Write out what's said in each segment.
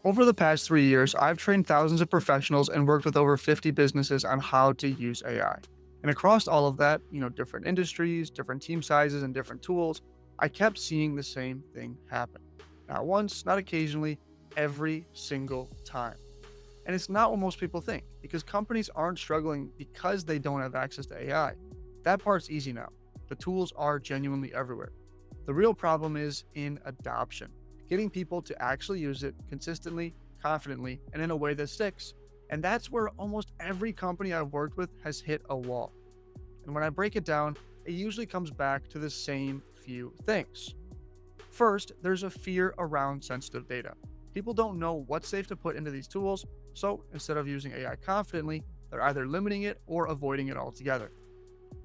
Over the past 3 years, I've trained thousands of professionals and worked with over 50 businesses on how to use AI. And across all of that, different industries, different team sizes, and different tools, I kept seeing the same thing happen. Not once, not occasionally, every single time. And it's not what most people think, because companies aren't struggling because they don't have access to AI. That part's easy now. The tools are genuinely everywhere. The real problem is in adoption, getting people to actually use it consistently, confidently, and in a way that sticks. And that's where almost every company I've worked with has hit a wall. And when I break it down, it usually comes back to the same few things. First, there's a fear around sensitive data. People don't know what's safe to put into these tools, so instead of using AI confidently, they're either limiting it or avoiding it altogether.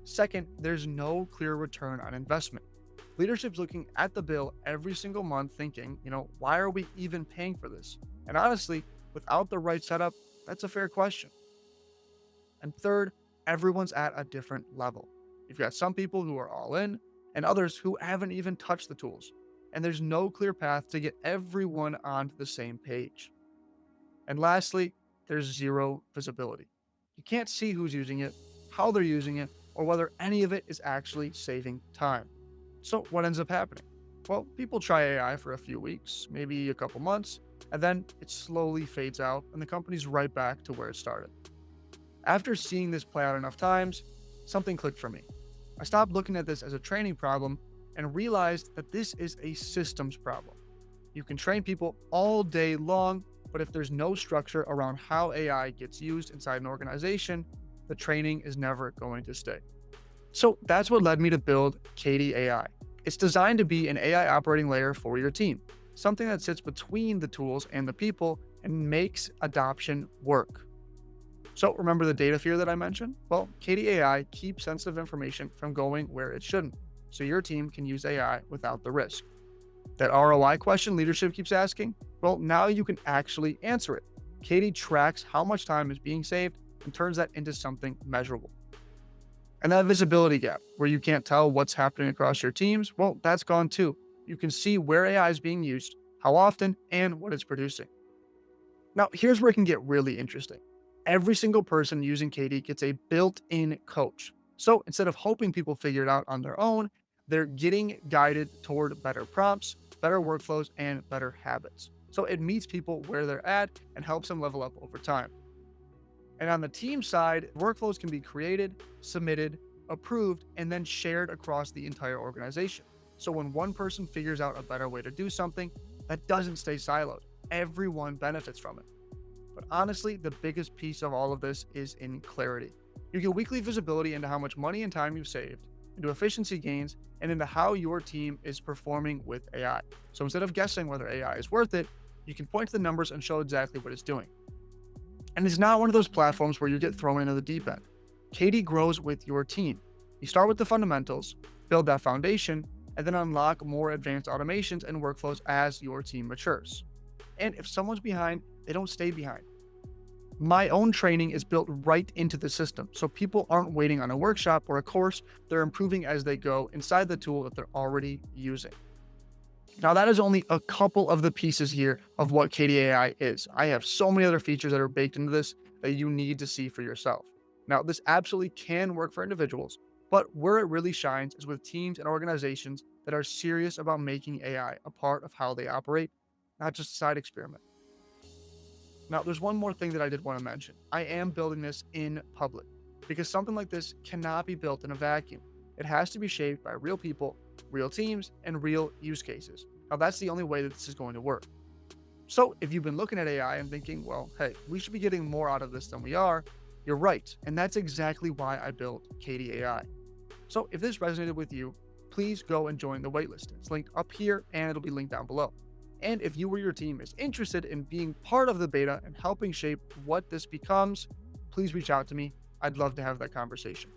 Second, there's no clear return on investment. Leadership's looking at the bill every single month thinking, why are we even paying for this? And honestly, without the right setup, that's a fair question. And third, everyone's at a different level. You've got some people who are all in and others who haven't even touched the tools. And there's no clear path to get everyone onto the same page. And lastly, there's zero visibility. You can't see who's using it, how they're using it, or whether any of it is actually saving time. So, what ends up happening? Well, people try AI for a few weeks, maybe a couple months, and then it slowly fades out and the company's right back to where it started. After seeing this play out enough times, something clicked for me. I stopped looking at this as a training problem and realized that this is a systems problem. You can train people all day long, but if there's no structure around how AI gets used inside an organization, the training is never going to stay. So that's what led me to build Katie AI. It's designed to be an AI operating layer for your team, something that sits between the tools and the people and makes adoption work. So remember the data fear that I mentioned? Well, Katie AI keeps sensitive information from going where it shouldn't, so your team can use AI without the risk. That ROI question leadership keeps asking? Well, now you can actually answer it. Katie tracks how much time is being saved and turns that into something measurable. And that visibility gap, where you can't tell what's happening across your teams, well, that's gone too. You can see where AI is being used, how often, and what it's producing. Now, here's where it can get really interesting. Every single person using Katie gets a built in coach. So instead of hoping people figure it out on their own, they're getting guided toward better prompts, better workflows, and better habits. So it meets people where they're at and helps them level up over time. And on the team side, workflows can be created, submitted, approved, and then shared across the entire organization. So when one person figures out a better way to do something, that doesn't stay siloed. Everyone benefits from it. But honestly, the biggest piece of all of this is in clarity. You get weekly visibility into how much money and time you've saved, into efficiency gains, and into how your team is performing with AI. So instead of guessing whether AI is worth it, you can point to the numbers and show exactly what it's doing. And it's not one of those platforms where you get thrown into the deep end. Katie grows with your team. You start with the fundamentals, build that foundation, and then unlock more advanced automations and workflows as your team matures. And if someone's behind, they don't stay behind. My own training is built right into the system, so people aren't waiting on a workshop or a course, they're improving as they go inside the tool that they're already using. Now, that is only a couple of the pieces here of what Katie AI is. I have so many other features that are baked into this that you need to see for yourself. Now, this absolutely can work for individuals, but where it really shines is with teams and organizations that are serious about making AI a part of how they operate, not just a side experiment. Now, there's one more thing that I did want to mention. I am building this in public because something like this cannot be built in a vacuum. It has to be shaped by real people, real teams, and real use cases. Now, that's the only way that this is going to work. So, if you've been looking at AI and thinking, well, hey, we should be getting more out of this than we are, you're right. And that's exactly why I built Katie AI. So, if this resonated with you, please go and join the waitlist. It's linked up here and it'll be linked down below. And if you or your team is interested in being part of the beta and helping shape what this becomes, please reach out to me. I'd love to have that conversation.